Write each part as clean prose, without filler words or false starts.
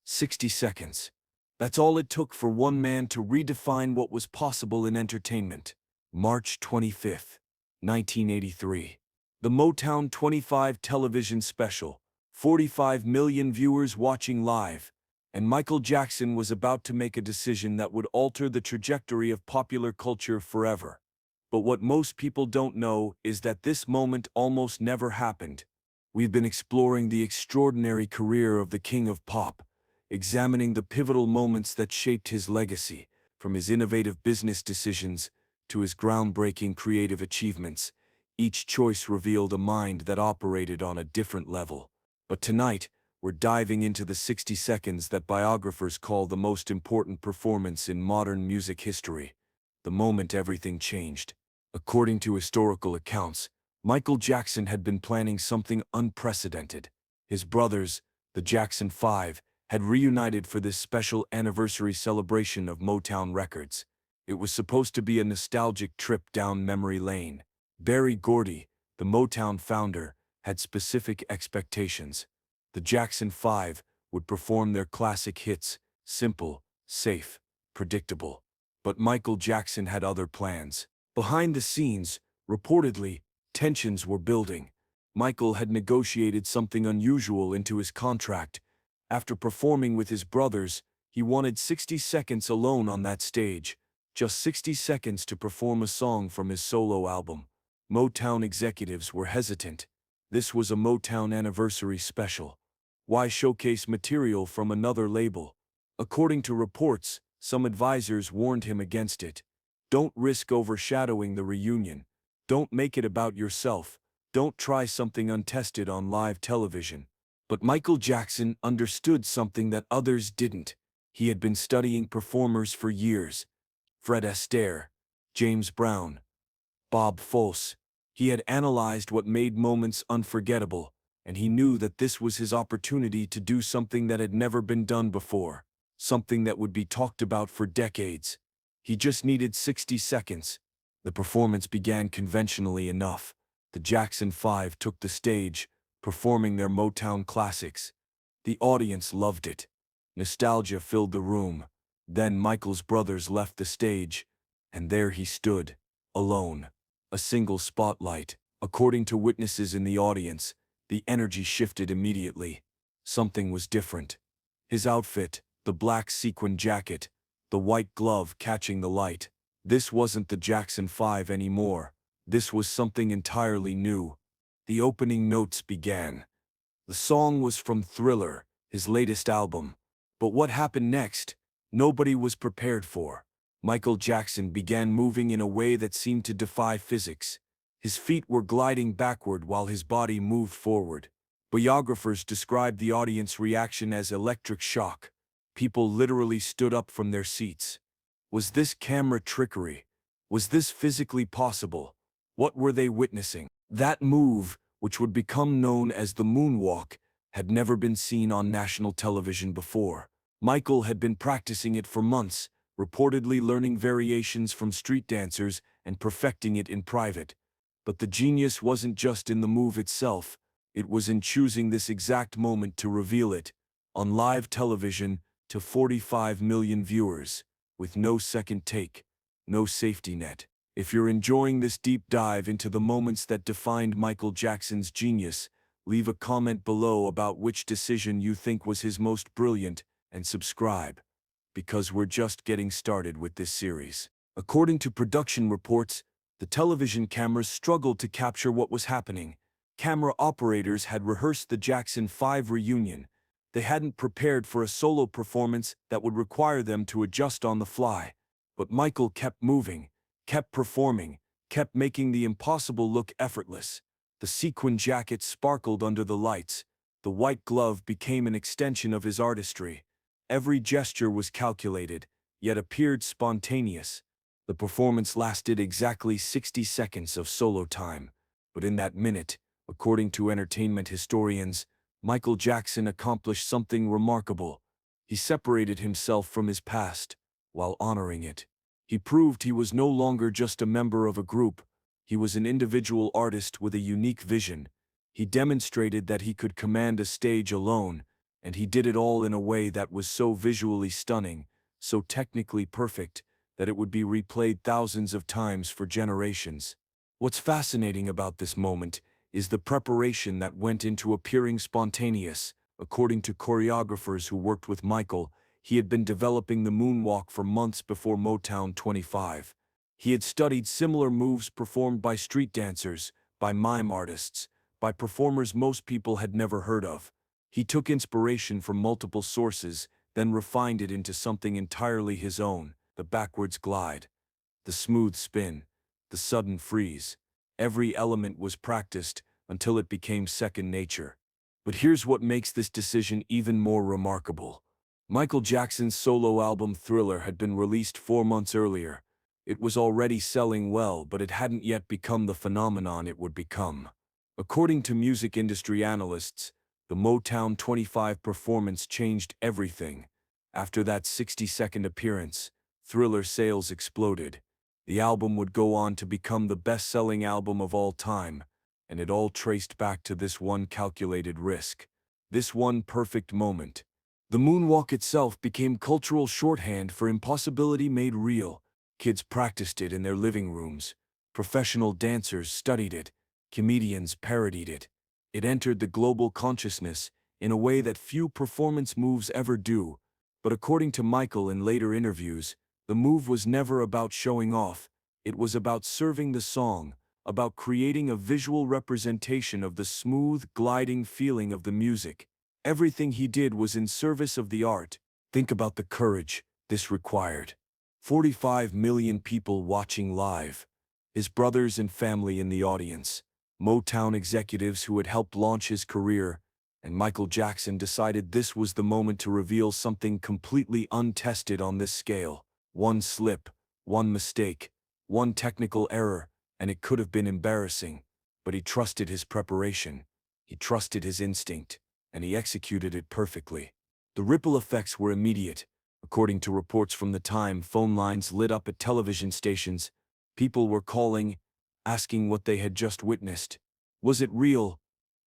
60 seconds. That's all it took for one man to redefine what was possible in entertainment. March 25th, 1983. The Motown 25 television special. 45 million viewers watching live. And Michael Jackson was about to make a decision that would alter the trajectory of popular culture forever. But what most people don't know is that this moment almost never happened. We've been exploring the extraordinary career of the King of Pop, examining the pivotal moments that shaped his legacy, from his innovative business decisions to his groundbreaking creative achievements. Each choice revealed a mind that operated on a different level. But tonight, we're diving into the 60 seconds that biographers call the most important performance in modern music history, the moment everything changed. According to historical accounts, Michael Jackson had been planning something unprecedented. His brothers, the Jackson 5, had reunited for this special anniversary celebration of Motown Records. It was supposed to be a nostalgic trip down memory lane. Berry Gordy, the Motown founder, had specific expectations. The Jackson 5 would perform their classic hits, simple, safe, predictable. But Michael Jackson had other plans. Behind the scenes, reportedly, tensions were building. Michael had negotiated something unusual into his contract. After performing with his brothers, he wanted 60 seconds alone on that stage, just 60 seconds to perform a song from his solo album. Motown executives were hesitant. This was a Motown anniversary special. Why showcase material from another label? According to reports, some advisors warned him against it. Don't risk overshadowing the reunion. Don't make it about yourself. Don't try something untested on live television. But Michael Jackson understood something that others didn't. He had been studying performers for years. Fred Astaire, James Brown, Bob Fosse. He had analyzed what made moments unforgettable, and he knew that this was his opportunity to do something that had never been done before, something that would be talked about for decades. He just needed 60 seconds. The performance began conventionally enough. The Jackson 5 took the stage, performing their Motown classics. The audience loved it. Nostalgia filled the room. Then Michael's brothers left the stage, and there he stood, alone. A single spotlight. According to witnesses in the audience, the energy shifted immediately. Something was different. His outfit, the black sequin jacket, the white glove catching the light. This wasn't the Jackson 5 anymore. This was something entirely new. The opening notes began. The song was from Thriller, his latest album. But what happened next, nobody was prepared for. Michael Jackson began moving in a way that seemed to defy physics. His feet were gliding backward while his body moved forward. Biographers described the audience reaction as electric shock. People literally stood up from their seats. Was this camera trickery? Was this physically possible? What were they witnessing? That move, which would become known as the moonwalk, had never been seen on national television before. Michael had been practicing it for months, reportedly learning variations from street dancers and perfecting it in private. But the genius wasn't just in the move itself, it was in choosing this exact moment to reveal it, on live television, to 45 million viewers, with no second take, no safety net. If you're enjoying this deep dive into the moments that defined Michael Jackson's genius, leave a comment below about which decision you think was his most brilliant, and subscribe, because we're just getting started with this series. According to production reports, the television cameras struggled to capture what was happening. Camera operators had rehearsed the Jackson 5 reunion. They hadn't prepared for a solo performance that would require them to adjust on the fly. But Michael kept moving, kept performing, kept making the impossible look effortless. The sequin jacket sparkled under the lights. The white glove became an extension of his artistry. Every gesture was calculated, yet appeared spontaneous. The performance lasted exactly 60 seconds of solo time. But in that minute, according to entertainment historians, Michael Jackson accomplished something remarkable. He separated himself from his past, while honoring it. He proved he was no longer just a member of a group. He was an individual artist with a unique vision. He demonstrated that he could command a stage alone, and he did it all in a way that was so visually stunning, so technically perfect, that it would be replayed thousands of times for generations. What's fascinating about this moment is the preparation that went into appearing spontaneous. According to choreographers who worked with Michael, he had been developing the moonwalk for months before Motown 25. He had studied similar moves performed by street dancers, by mime artists, by performers most people had never heard of. He took inspiration from multiple sources, then refined it into something entirely his own: the backwards glide, the smooth spin, the sudden freeze. Every element was practiced until it became second nature. But here's what makes this decision even more remarkable. Michael Jackson's solo album Thriller had been released 4 months earlier. It was already selling well, but it hadn't yet become the phenomenon it would become. According to music industry analysts, the Motown 25 performance changed everything. After that 60-second appearance, Thriller sales exploded. The album would go on to become the best-selling album of all time, and it all traced back to this one calculated risk, this one perfect moment. The moonwalk itself became cultural shorthand for impossibility made real. Kids practiced it in their living rooms. Professional dancers studied it. Comedians parodied it. It entered the global consciousness in a way that few performance moves ever do. But according to Michael in later interviews, the move was never about showing off. It was about serving the song, about creating a visual representation of the smooth, gliding feeling of the music. Everything he did was in service of the art. Think about the courage this required. 45 million people watching live. His brothers and family in the audience. Motown executives who had helped launch his career. And Michael Jackson decided this was the moment to reveal something completely untested on this scale. One slip, one mistake, one technical error, and it could have been embarrassing. But he trusted his preparation. He trusted his instinct. And he executed it perfectly. The ripple effects were immediate. According to reports from the time, phone lines lit up at television stations. People were calling, asking what they had just witnessed. Was it real?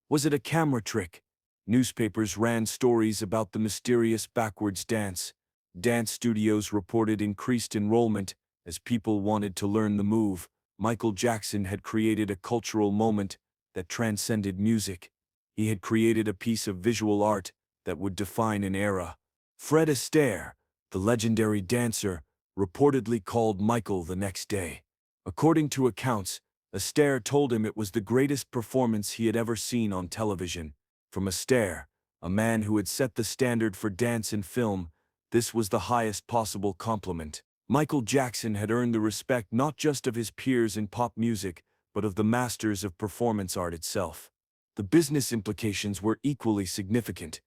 Was it a camera trick? Newspapers ran stories about the mysterious backwards dance. Dance studios reported increased enrollment as people wanted to learn the move. Michael Jackson had created a cultural moment that transcended music. He had created a piece of visual art that would define an era. Fred Astaire, the legendary dancer, reportedly called Michael the next day. According to accounts, Astaire told him it was the greatest performance he had ever seen on television. From Astaire, a man who had set the standard for dance and film, this was the highest possible compliment. Michael Jackson had earned the respect not just of his peers in pop music, but of the masters of performance art itself. The business implications were equally significant.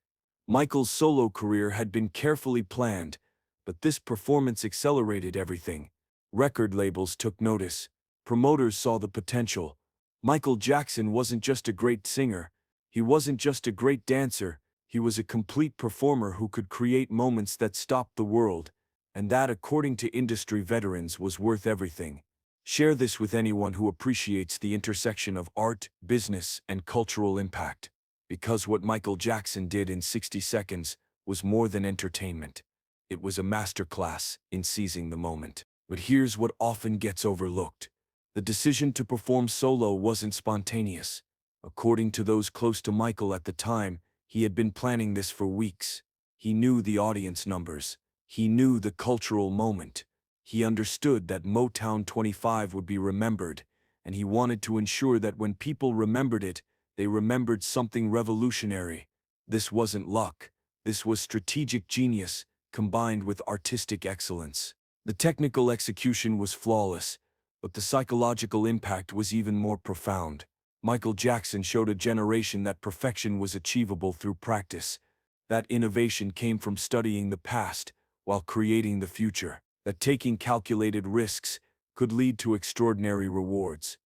Michael's solo career had been carefully planned, but this performance accelerated everything. Record labels took notice. Promoters saw the potential. Michael Jackson wasn't just a great singer. He wasn't just a great dancer. He was a complete performer who could create moments that stopped the world. And that, according to industry veterans, was worth everything. Share this with anyone who appreciates the intersection of art, business, and cultural impact. Because what Michael Jackson did in 60 seconds was more than entertainment. It was a masterclass in seizing the moment. But here's what often gets overlooked. The decision to perform solo wasn't spontaneous. According to those close to Michael at the time, he had been planning this for weeks. He knew the audience numbers. He knew the cultural moment. He understood that Motown 25 would be remembered, and he wanted to ensure that when people remembered it, they remembered something revolutionary. This wasn't luck. This was strategic genius, combined with artistic excellence. The technical execution was flawless, but the psychological impact was even more profound. Michael Jackson showed a generation that perfection was achievable through practice. That innovation came from studying the past while creating the future. That taking calculated risks could lead to extraordinary rewards.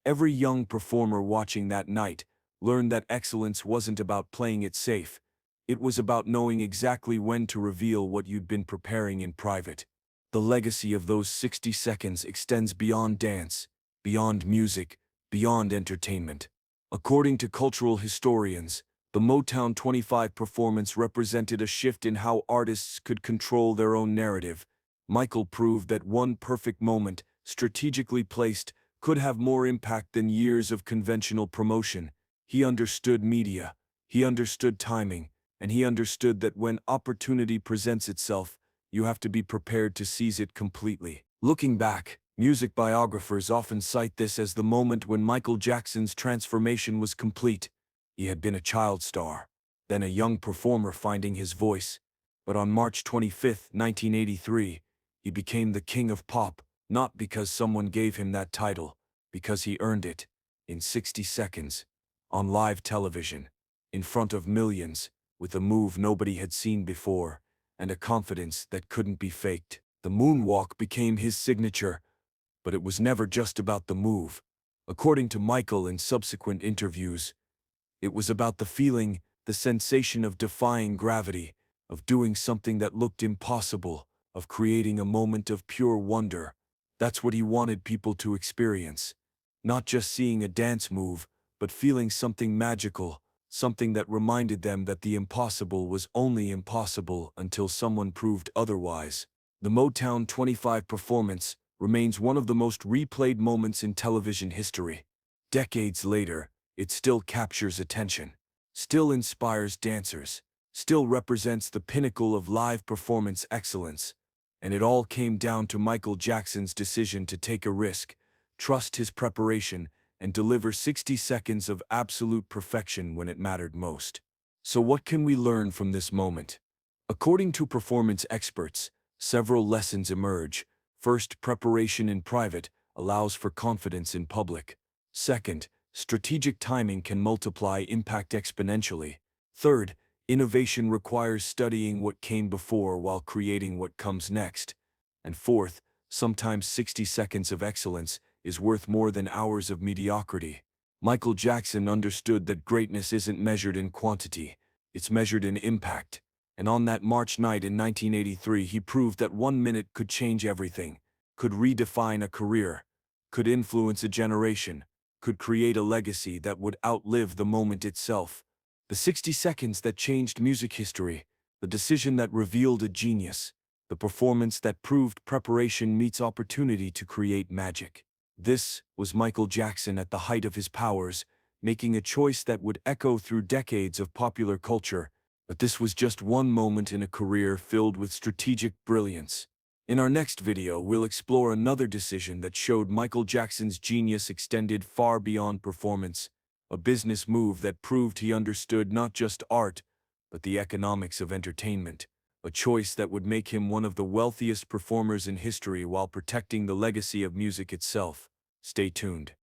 Every young performer watching that night learned that excellence wasn't about playing it safe. It was about knowing exactly when to reveal what you'd been preparing in private. The legacy of those 60 seconds extends beyond dance, beyond music, beyond entertainment. According to cultural historians, The Motown 25 performance represented a shift in how artists could control their own narrative. Michael proved that one perfect moment, strategically placed, could have more impact than years of conventional promotion. He understood media, he understood timing, and he understood that when opportunity presents itself, you have to be prepared to seize it completely. Looking back, music biographers often cite this as the moment when Michael Jackson's transformation was complete. He had been a child star, then a young performer finding his voice. But on March 25, 1983, he became the king of pop, not because someone gave him that title, because he earned it, in 60 seconds, on live television, in front of millions, with a move nobody had seen before, and a confidence that couldn't be faked. The moonwalk became his signature, but it was never just about the move. According to Michael in subsequent interviews, it was about the feeling, the sensation of defying gravity, of doing something that looked impossible, of creating a moment of pure wonder. That's what he wanted people to experience. Not just seeing a dance move, but feeling something magical, something that reminded them that the impossible was only impossible until someone proved otherwise. The Motown 25 performance remains one of the most replayed moments in television history. Decades later, it still captures attention, still inspires dancers, still represents the pinnacle of live performance excellence. And it all came down to Michael Jackson's decision to take a risk, trust his preparation, and deliver 60 seconds of absolute perfection when it mattered most. So what can we learn from this moment? According to performance experts, several lessons emerge. First, preparation in private allows for confidence in public. Second, strategic timing can multiply impact exponentially. Third, innovation requires studying what came before while creating what comes next. And fourth, sometimes 60 seconds of excellence is worth more than hours of mediocrity. Michael Jackson understood that greatness isn't measured in quantity, it's measured in impact. And on that March night in 1983, he proved that 1 minute could change everything, could redefine a career, could influence a generation, could create a legacy that would outlive the moment itself. The 60 seconds that changed music history, the decision that revealed a genius, the performance that proved preparation meets opportunity to create magic. This was Michael Jackson at the height of his powers, making a choice that would echo through decades of popular culture. But this was just one moment in a career filled with strategic brilliance. In our next video, we'll explore another decision that showed Michael Jackson's genius extended far beyond performance, a business move that proved he understood not just art, but the economics of entertainment, a choice that would make him one of the wealthiest performers in history while protecting the legacy of music itself. Stay tuned.